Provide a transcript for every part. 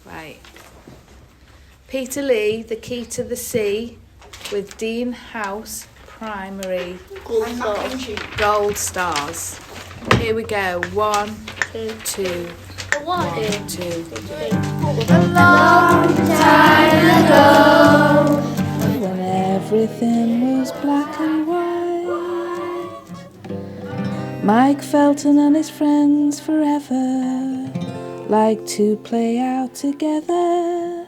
Right. Peterlee, The Key to the Sea, with Dean House Primary. Gold stars. Here we go. 1, 2. 1, 2. A long time ago, when everything was black and white, Mike Felton and his friends forever liked to play out together.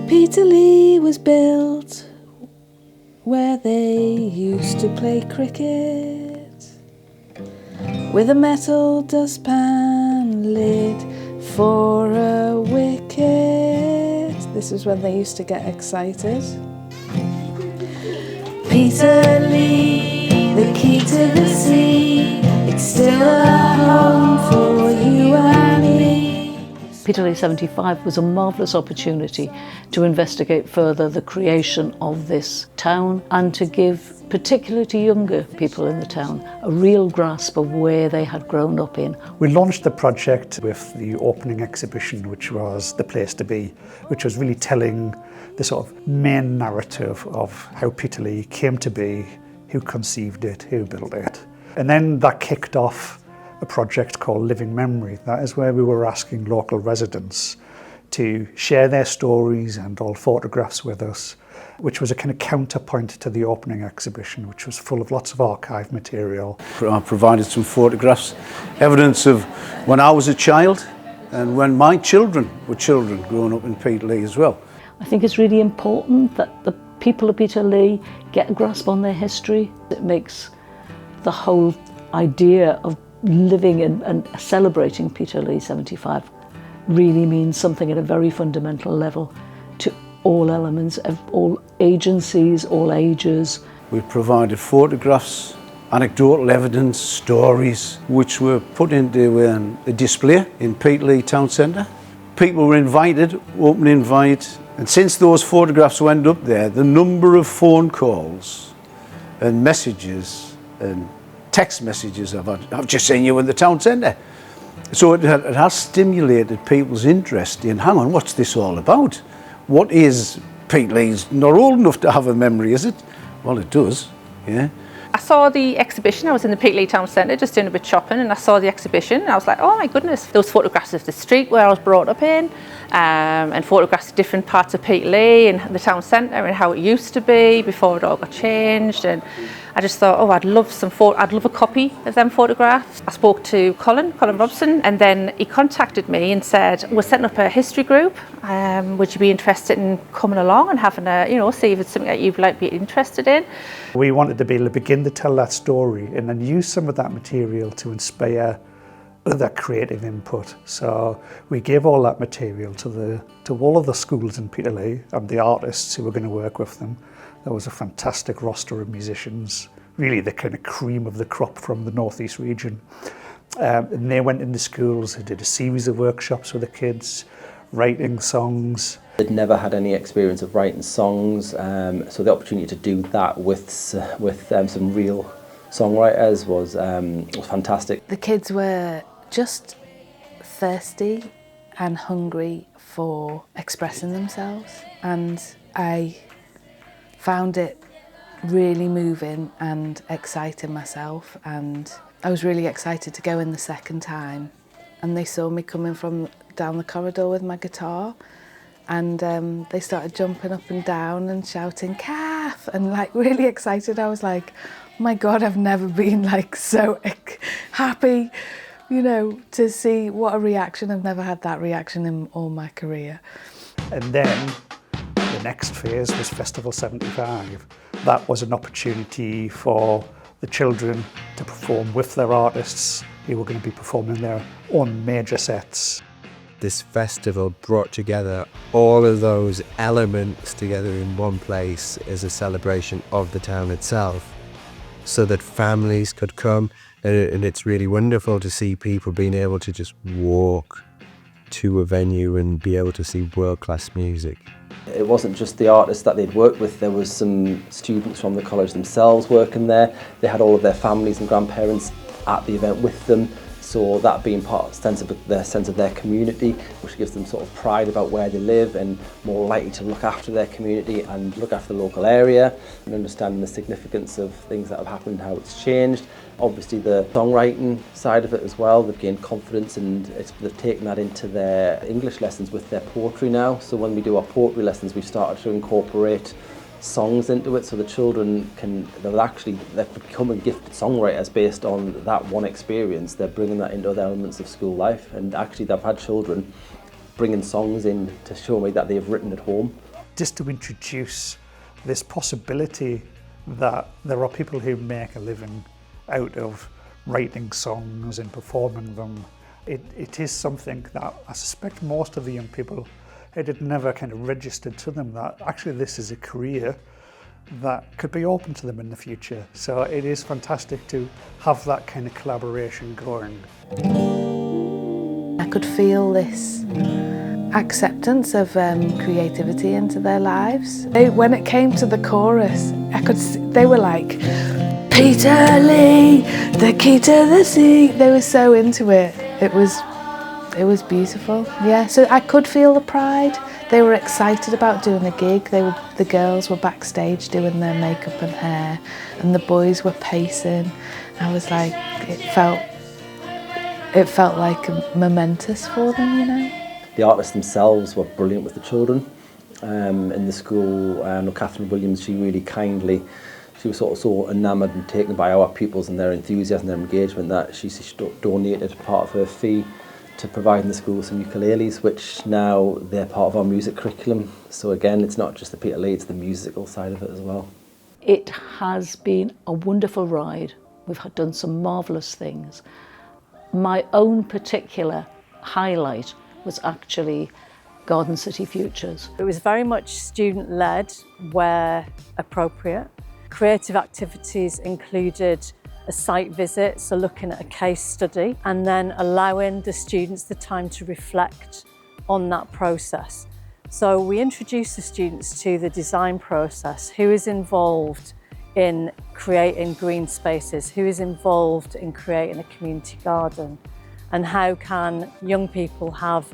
Peterlee was built where they used to play cricket, with a metal dustpan lid for a wicket. This is when they used to get excited. Peterlee, the key to the sea, it's still a home for you and me. Peterlee 75 was a marvellous opportunity to investigate further the creation of this town and to give, particularly to younger people in the town, a real grasp of where they had grown up in. We launched the project with the opening exhibition, which was The Place to Be, which was really telling the sort of main narrative of how Peterlee came to be, who conceived it, who built it. And then that kicked off a project called Living Memory. That is where we were asking local residents to share their stories and all photographs with us, which was a kind of counterpoint to the opening exhibition, which was full of lots of archive material. I provided some photographs, evidence of when I was a child and when my children were children growing up in Peterlee as well. I think it's really important that the people of Peterlee get a grasp on their history. It makes the whole idea of living and celebrating Peterlee 75 really means something at a very fundamental level to all elements of all agencies, all ages. We provided photographs, anecdotal evidence, stories, which were put into a display in Peterlee Town Centre. People were invited, open invite, and since those photographs went up there, the number of phone calls and messages and text messages I've just seen you in the town centre. So it has stimulated people's interest in, hang on, what's this all about? What is Peterlee's not old enough to have a memory, is it? Well, it does, yeah. I saw the exhibition. I was in the Peterlee Town Centre just doing a bit of shopping, and I saw the exhibition and I was like, oh my goodness, those photographs of the street where I was brought up in, and photographs of different parts of Peterlee and the town centre and how it used to be before it all got changed. And I just thought, oh, I'd love a copy of them photographs. I spoke to Colin Robson, and then he contacted me and said, we're setting up a history group. Would you be interested in coming along and having see if it's something that you'd like to be interested in? We wanted to be able to begin to tell that story and then use some of that material to inspire other creative input. So we gave all that material to all of the schools in Peterlee and the artists who were going to work with them. There was a fantastic roster of musicians, really the kind of cream of the crop from the northeast region. And they went into schools and did a series of workshops with the kids, writing songs. I'd never had any experience of writing songs, so the opportunity to do that with some real songwriters was fantastic. The kids were just thirsty and hungry for expressing themselves, and I found it really moving and exciting myself, and I was really excited to go in the second time, and they saw me coming from down the corridor with my guitar, and they started jumping up and down and shouting "Calf!" and like really excited. I was like, oh my God, I've never been like so happy, to see what a reaction. I've never had that reaction in all my career. And then the next phase was Festival 75. That was an opportunity for the children to perform with their artists who were going to be performing their own major sets. This festival brought together all of those elements together in one place as a celebration of the town itself, so that families could come, and it's really wonderful to see people being able to just walk to a venue and be able to see world-class music. It wasn't just the artists that they'd worked with, there was some students from the college themselves working there. They had all of their families and grandparents at the event with them. So that being sense of their community, which gives them sort of pride about where they live and more likely to look after their community and look after the local area and understanding the significance of things that have happened, how it's changed. Obviously the songwriting side of it as well, they've gained confidence and they've taken that into their English lessons with their poetry now. So when we do our poetry lessons, we've started to incorporate songs into it, so the children they've becoming gifted songwriters based on that one experience. They're bringing that into other elements of school life, and actually they've had children bringing songs in to show me that they've written at home. Just to introduce this possibility that there are people who make a living out of writing songs and performing them, it is something that I suspect most of the young people, it had never kind of registered to them that actually this is a career that could be open to them in the future. So it is fantastic to have that kind of collaboration going. I could feel this acceptance of creativity into their lives. When it came to the chorus, they were like, Peterlee, the key to the sea. They were so into it. It was beautiful, yeah. So I could feel the pride. They were excited about doing the gig. The girls were backstage doing their makeup and hair, and the boys were pacing. I was like, it felt like momentous for them, you know. The artists themselves were brilliant with the children. In the school, Catherine Williams, she really kindly, she was sort of so enamoured and taken by our pupils and their enthusiasm and their engagement that she donated part of her fee to providing the school with some ukuleles, which now they're part of our music curriculum. So again, it's not just the Peterlee, it's the musical side of it as well. It has been a wonderful ride. We've done some marvellous things. My own particular highlight was actually Garden City Futures. It was very much student-led where appropriate. Creative activities included a site visit, so looking at a case study, and then allowing the students the time to reflect on that process. So we introduced the students to the design process, who is involved in creating green spaces, who is involved in creating a community garden, and how can young people have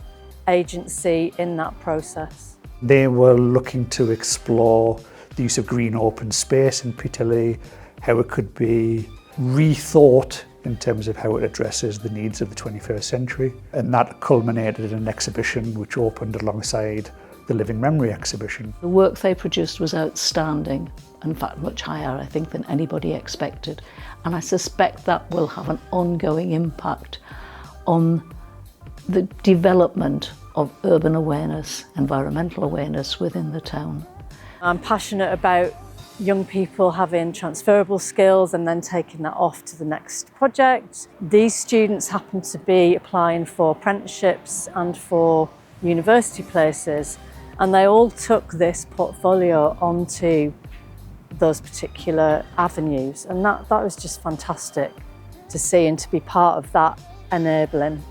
agency in that process. They were looking to explore the use of green open space in Peterlee, how it could be rethought in terms of how it addresses the needs of the 21st century. And that culminated in an exhibition which opened alongside the Living Memory exhibition. The work they produced was outstanding, in fact much higher I think than anybody expected, and I suspect that will have an ongoing impact on the development of urban awareness, environmental awareness within the town. I'm passionate about young people having transferable skills and then taking that off to the next project. These students happen to be applying for apprenticeships and for university places, and they all took this portfolio onto those particular avenues, and that was just fantastic to see and to be part of that enabling.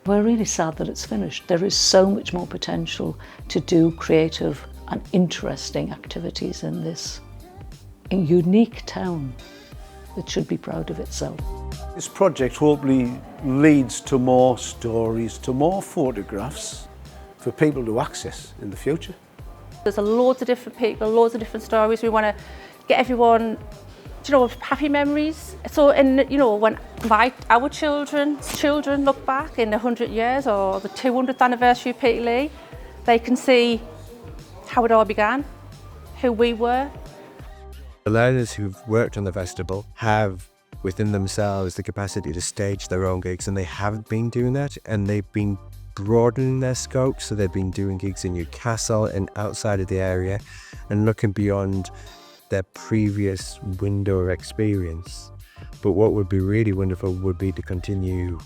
We're really sad that it's finished. There is so much more potential to do creative and interesting activities in this unique town that should be proud of itself. This project hopefully leads to more stories, to more photographs for people to access in the future. There's loads of different people, loads of different stories. We want to get everyone, happy memories. So, when our children's children look back in 100 years or the 200th anniversary of Peterlee, they can see how it all began, who we were. The learners who've worked on the festival have within themselves the capacity to stage their own gigs, and they have been doing that, and they've been broadening their scope. So they've been doing gigs in Newcastle and outside of the area and looking beyond their previous window of experience. But what would be really wonderful would be to continue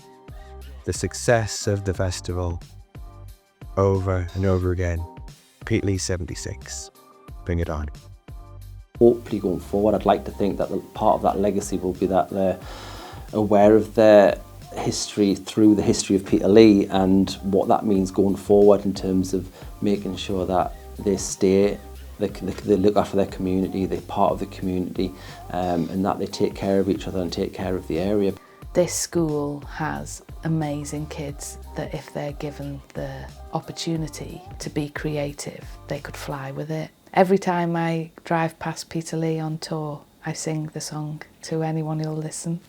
the success of the festival over and over again. Peterlee 76, bring it on. Hopefully going forward, I'd like to think that part of that legacy will be that they're aware of their history through the history of Peterlee and what that means going forward in terms of making sure that they stay, they look after their community, they're part of the community, and that they take care of each other and take care of the area. This school has amazing kids that if they're given the opportunity to be creative, they could fly with it. Every time I drive past Peterlee on tour, I sing the song to anyone who'll listen.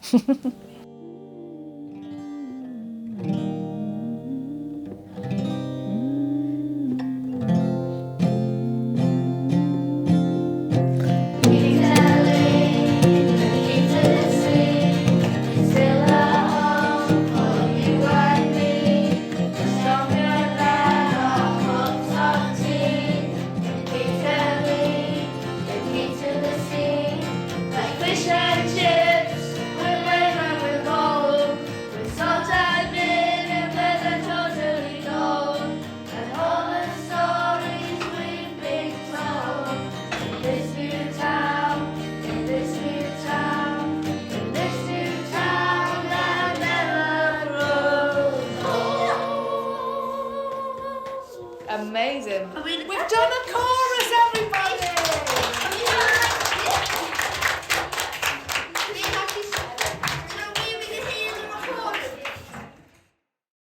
Amazing. We've done a call!